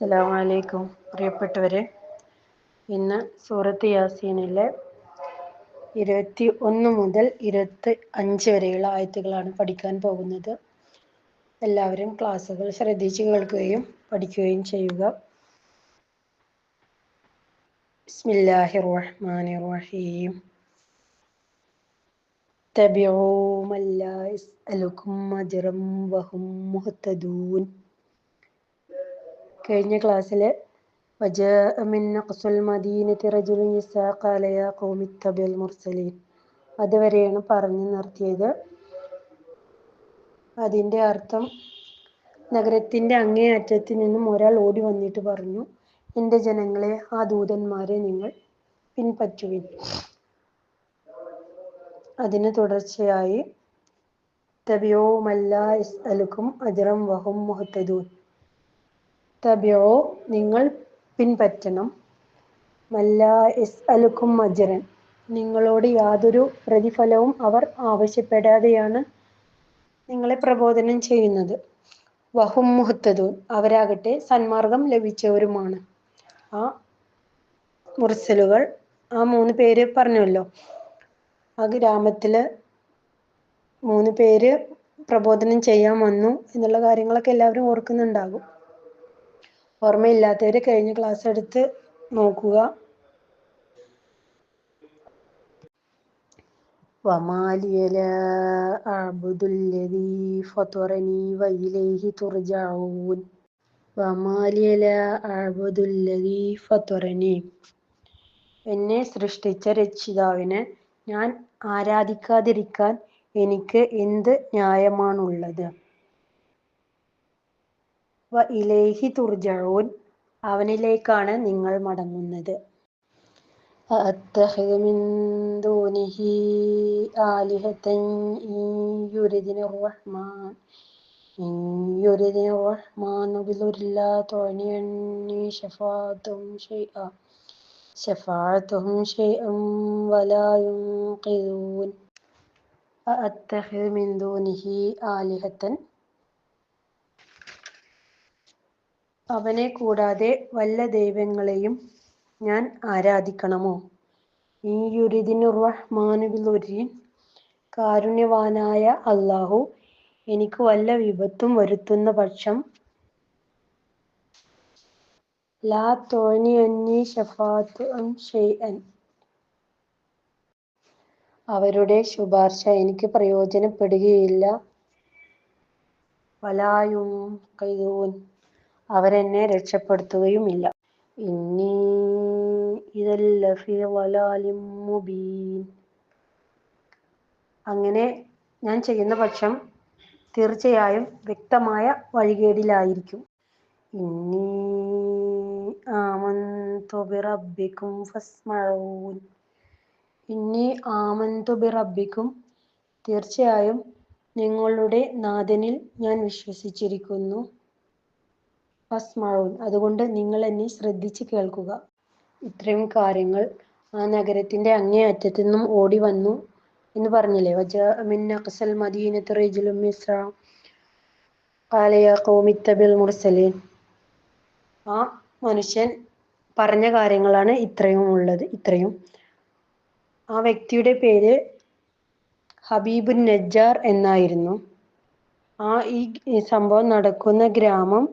അസ്സലാമു അലൈക്കും പ്രിയപ്പെട്ടവരെ, ഇന്ന് സൂറത്ത് യാസീനിലെ 21 മുതൽ 25 വരെയുള്ള ആയത്തുകളാണ് പഠിക്കാൻ പോകുന്നത്. എല്ലാവരും ക്ലാസ്സുകൾ ശ്രദ്ധിച്ച് കേൾക്കുകയും പഠിക്കുകയും ചെയ്യുക. ബിസ്മില്ലാഹിർ റഹ്മാനിർ റഹീം. തബിഊ മൻ ലാ യസ്അലുകും അജ്റൻ വഹും മുഹ്തദൂൻ. കഴിഞ്ഞ ക്ലാസ്സിൽ വജാഅ മിൻ അഖ്സൽ മദീനത്തി റജുലുൻ യസ്അ ഖാല യാ ഖൗമി ഇത്തബിഉൽ മുർസലീൻ. അതുവരെയാണ് പറഞ്ഞു നിർത്തിയത്. അതിൻ്റെ അർത്ഥം, നഗരത്തിൻ്റെ അങ്ങേ അറ്റത്ത് നിന്നും ഒരാൾ ഓടി വന്നിട്ട് പറഞ്ഞു, എൻ്റെ ജനങ്ങളെ, ആ ദൂതന്മാരെ നിങ്ങൾ പിൻപറ്റുവിൻ. അതിന് തുടർച്ചയായി തബിഊ മൻ ലാ യസ്അലുകും അജ്റൻ വഹും മുഹ്തദൂൻ. തബിഊ, നിങ്ങൾ പിൻപറ്റണം, മൻ ലാ യസ്അലുകും അജ്റൻ, നിങ്ങളോട് യാതൊരു പ്രതിഫലവും അവർ ആവശ്യപ്പെടാതെയാണ് നിങ്ങളെ പ്രബോധനം ചെയ്യുന്നത്. വഹും മുഹ്തദൂൻ, അവരാകട്ടെ സന്മാർഗം ലഭിച്ചവരുമാണ്. ആ മുർസലുകൾ, ആ 3 പേര് പറഞ്ഞല്ലോ. ആ ഗ്രാമത്തില് 3 പേര് പ്രബോധനം ചെയ്യാൻ വന്നു എന്നുള്ള കാര്യങ്ങളൊക്കെ എല്ലാവരും ഓർക്കുന്നുണ്ടാകും. ഓർമ്മയില്ലാത്തവര് കഴിഞ്ഞ ക്ലാസ് എടുത്ത് നോക്കുക. വമാ ലിയ ലാ അഅ്ബുദുല്ലദീ ഫതറനീ വഇലൈഹി തുർജഊൻ. വമാ ലിയ ലാ അഅ്ബുദുല്ലദീ ഫതറനീ, എന്നെ സൃഷ്ടിച്ച രക്ഷിതാവിനെ ഞാൻ ആരാധിക്കാതിരിക്കാൻ എനിക്ക് എന്ത് ന്യായമാണുള്ളത്? വഇലൈഹി തുർജഊൻ, അവനിലേക്കാണ് നിങ്ങൾ മടങ്ങുന്നത്. അഅത്തഖിദു മിൻ ദൂനിഹി ആലിഹതൻ ഇൻ യുരിദിനിർ റഹ്മാനു ബിദുർരിൻ ലാ തുഗ്നി അന്നി ശഫാഅതുഹും ശൈഅൻ വലാ യുൻഖിദൂൻ. അഅത്തഖിദു മിൻ ദൂനിഹി ആലിഹതൻ, അവനെ കൂടാതെ വല്ല ദൈവങ്ങളെയും ഞാൻ ആരാധിക്കണമോ? ഇൻ യുരിദിനിർ റഹ്മാനു ബിദുർരിൻ, കാരുണ്യവാനായ അല്ലാഹു എനിക്ക് വല്ല വിപത്തും വരുത്തുന്ന പക്ഷം, ലാ തുഗ്നി അന്നി ശഫാഅതുഹും ശൈഅൻ, അവരുടെ ശുപാർശ എനിക്ക് പ്രയോജനപ്പെടുകയില്ല. വലാ യുൻഖിദൂൻ, അവരെന്നെ രക്ഷപ്പെടുത്തുകയുമില്ല. ഇന്നി ഇദൻ ലഫീ ളലാലിൻ മുബീൻ, അങ്ങനെ ഞാൻ ചെയ്യുന്ന പക്ഷം തീർച്ചയായും വ്യക്തമായ വഴികേടിലായിരിക്കും. ഇന്നി ആമന്തു ബിറബ്ബിക്കും ഫസ്മഊൻ. ഇന്നി ആമന്തു ബിറബ്ബിക്കും, തീർച്ചയായും നിങ്ങളുടെ നാഥനിൽ ഞാൻ വിശ്വസിച്ചിരിക്കുന്നു. ഫസ്മഊൻ, അതുകൊണ്ട് നിങ്ങൾ എന്നെ ശ്രദ്ധിച്ച് കേൾക്കുക. ഇത്രയും കാര്യങ്ങൾ ആ നഗരത്തിൻ്റെ അങ്ങേ അറ്റത്തു നിന്നും ഓടി വന്നു എന്ന് പറഞ്ഞില്ലേ. വജാഅ മിൻ അഖ്സൽ മദീനത്തി റജുലുൻ യസ്അ ഖാല യാ ഖൗമി ഇത്തബിഉൽ മുർസലീൻ. ആ മനുഷ്യൻ പറഞ്ഞ കാര്യങ്ങളാണ് ഇത്രയും. ആ വ്യക്തിയുടെ പേര് ഹബീബുൻ നജ്ജാർ എന്നായിരുന്നു. ഈ സംഭവം നടക്കുന്ന ഗ്രാമം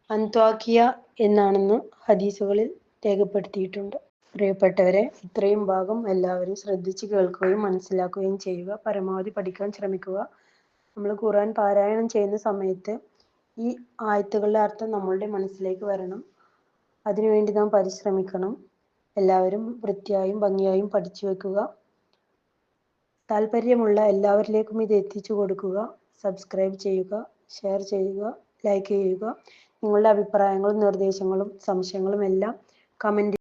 അന്ത്വാക്കിയ എന്നാണെന്ന് ഹദീസുകളിൽ രേഖപ്പെടുത്തിയിട്ടുണ്ട്. പ്രിയപ്പെട്ടവരെ, ഇത്രയും ഭാഗം എല്ലാവരും ശ്രദ്ധിച്ച് കേൾക്കുകയും മനസ്സിലാക്കുകയും ചെയ്യുക. പരമാവധി പഠിക്കാൻ ശ്രമിക്കുക. നമ്മൾ ഖുർആൻ പാരായണം ചെയ്യുന്ന സമയത്ത് ഈ ആയത്തുകളുടെ അർത്ഥം നമ്മളുടെ മനസ്സിലേക്ക് വരണം. അതിനുവേണ്ടി നാം പരിശ്രമിക്കണം. എല്ലാവരും വൃത്തിയായും ഭംഗിയായും പഠിച്ചു വെക്കുക. താല്പര്യമുള്ള എല്ലാവരിലേക്കും ഇത് എത്തിച്ചു കൊടുക്കുക. സബ്സ്ക്രൈബ് ചെയ്യുക, ഷെയർ ചെയ്യുക, ലൈക്ക് ചെയ്യുക. നിങ്ങളുടെ അഭിപ്രായങ്ങളും നിർദ്ദേശങ്ങളും സംശയങ്ങളും എല്ലാം കമൻറ്റ്